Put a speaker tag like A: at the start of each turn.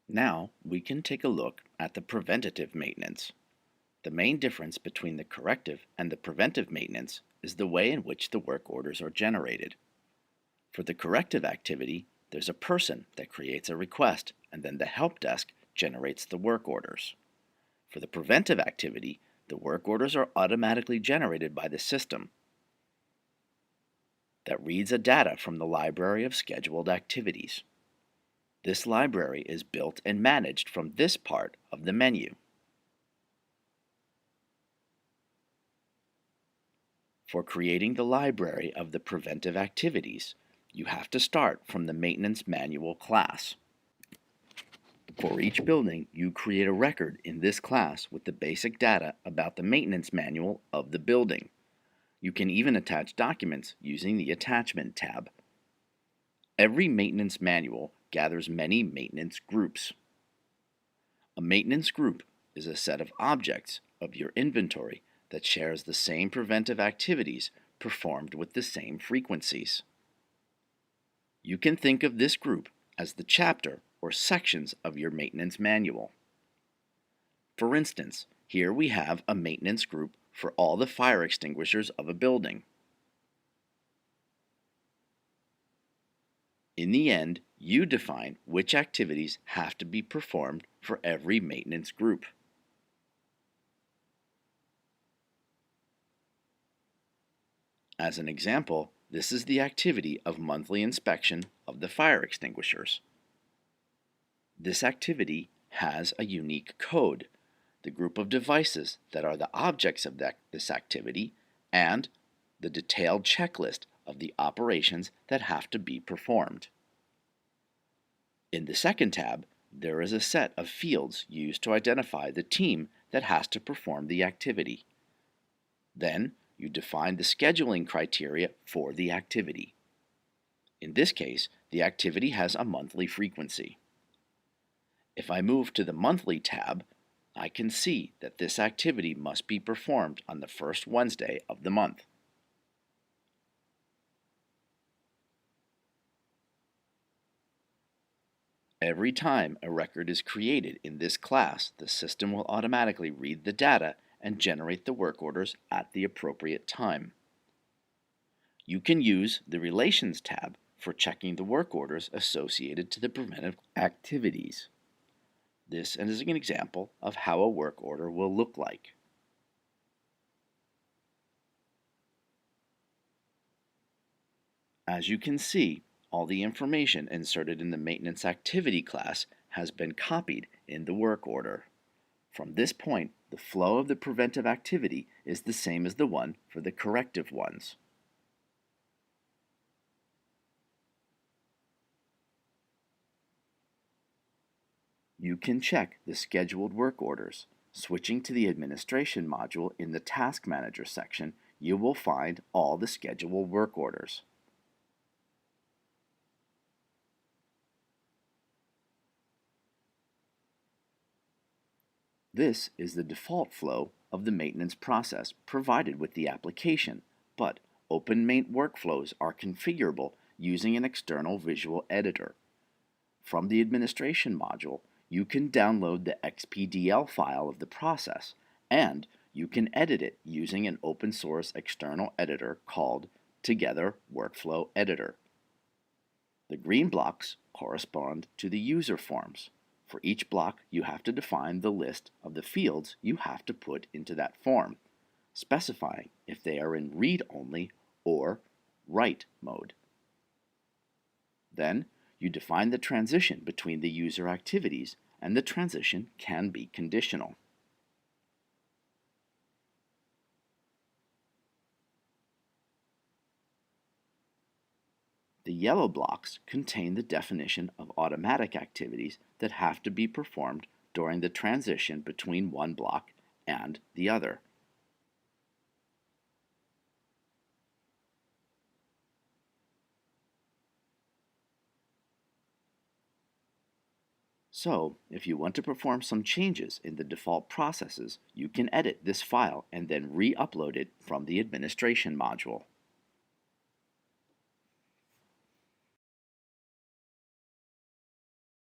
A: Now we can take a look at the preventative maintenance. The main difference between the corrective and the preventive maintenance is the way in which the work orders are generated. For the corrective activity, there's a person that creates a request and then the help desk generates the work orders. For the preventive activity, the work orders are automatically generated by the system that reads a data from the library of scheduled activities. This library is built and managed from this part of the menu. For creating the library of the preventive activities, you have to start from the Maintenance Manual class. For each building, you create a record in this class with the basic data about the maintenance manual of the building. You can even attach documents using the Attachment tab. Every maintenance manual gathers many maintenance groups. A maintenance group is a set of objects of your inventory that shares the same preventive activities performed with the same frequencies. You can think of this group as the chapter or sections of your maintenance manual. For instance, here we have a maintenance group for all the fire extinguishers of a building. In the end, you define which activities have to be performed for every maintenance group. As an example, this is the activity of monthly inspection of the fire extinguishers. This activity has a unique code, the group of devices that are the objects of this activity, and the detailed checklist of the operations that have to be performed. In the second tab, there is a set of fields used to identify the team that has to perform the activity. Then, you define the scheduling criteria for the activity. In this case, the activity has a monthly frequency. If I move to the Monthly tab, I can see that this activity must be performed on the first Wednesday of the month. Every time a record is created in this class, the system will automatically read the data and generate the work orders at the appropriate time. You can use the Relations tab for checking the work orders associated to the preventive activities. This is an example of how a work order will look like. As you can see, all the information inserted in the Maintenance Activity class has been copied in the work order. From this point, the flow of the preventive activity is the same as the one for the corrective ones. You can check the scheduled work orders. Switching to the Administration module in the Task Manager section, you will find all the scheduled work orders. This is the default flow of the maintenance process provided with the application, but openMAINT workflows are configurable using an external visual editor. From the Administration module, you can download the XPDL file of the process, and you can edit it using an open source external editor called Together Workflow Editor. The green blocks correspond to the user forms. For each block, you have to define the list of the fields you have to put into that form, specifying if they are in read-only or write mode. Then, you define the transition between the user activities, and the transition can be conditional. The yellow blocks contain the definition of automatic activities that have to be performed during the transition between one block and the other. So, if you want to perform some changes in the default processes, you can edit this file and then re-upload it from the Administration module.